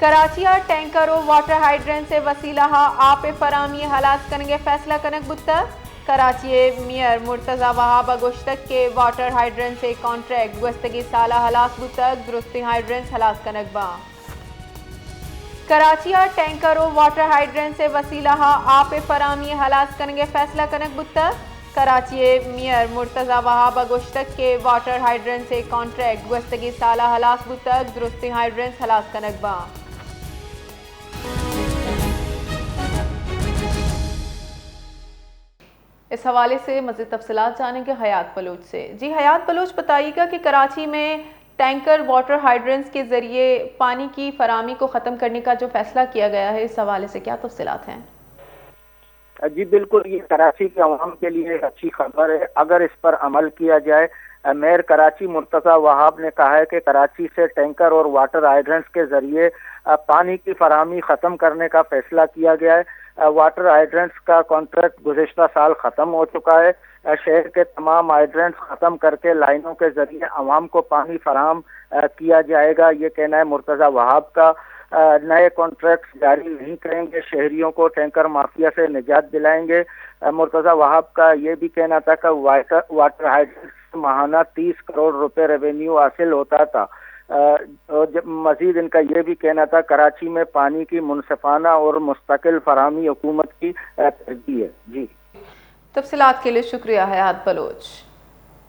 Karachi tanker و water ہائیڈرین سے وسیلہ آب فراہمی ہلاس کرنے فیصلہ کنک بتا کراچی میئر مرتضی وہاب گشتک کے واٹر ہائیڈرین سے کانٹریکٹ گستگی سالہ ہلاس بتک درستی ہائیڈرینس ہلاس کنک با کراچی ٹینکر و واٹر ہائیڈرین سے وسیلہ آب فراہمی ہلاس کرنے فیصلہ کنک بتا کراچی میئر مرتضی وہاب گشتک کے واٹر ہائیڈرین سے کانٹریکٹ گستگی سالہ ہلاس بتک درستی ہائیڈرینس ہلاس کنک با اس حوالے سے مزید تفصیلات جانیں گے حیات بلوچ سے۔ جی حیات بلوچ، بتائیے گا کہ کراچی میں ٹینکر واٹر ہائیڈرنس کے ذریعے پانی کی فراہمی کو ختم کرنے کا جو فیصلہ کیا گیا ہے، اس حوالے سے کیا تفصیلات ہیں؟ جی بالکل، یہ کراچی کے عوام کے لیے ایک اچھی خبر ہے اگر اس پر عمل کیا جائے۔ میئر کراچی مرتضی وہاب نے کہا ہے کہ کراچی سے ٹینکر اور واٹر ہائیڈرنس کے ذریعے پانی کی فراہمی ختم کرنے کا فیصلہ کیا گیا ہے۔ واٹر ہائیڈرنس کا کانٹریکٹ گزشتہ سال ختم ہو چکا ہے۔ شہر کے تمام ہائیڈرنس ختم کر کے لائنوں کے ذریعے عوام کو پانی فراہم کیا جائے گا، یہ کہنا ہے مرتضی وہاب کا۔ نئے کانٹریکٹ جاری نہیں کریں گے، شہریوں کو ٹینکر مافیا سے نجات دلائیں گے۔ مرتضی وہاب کا یہ بھی کہنا تھا کہ واٹر ہائیڈرنس ماہانہ 30 کروڑ روپے ریونیو حاصل ہوتا تھا۔ مزید ان کا یہ بھی کہنا تھا کراچی میں پانی کی منصفانہ اور مستقل فراہمی حکومت کی ترجیح ہے۔ جی تفصیلات کے لیے شکریہ حیات بلوچ۔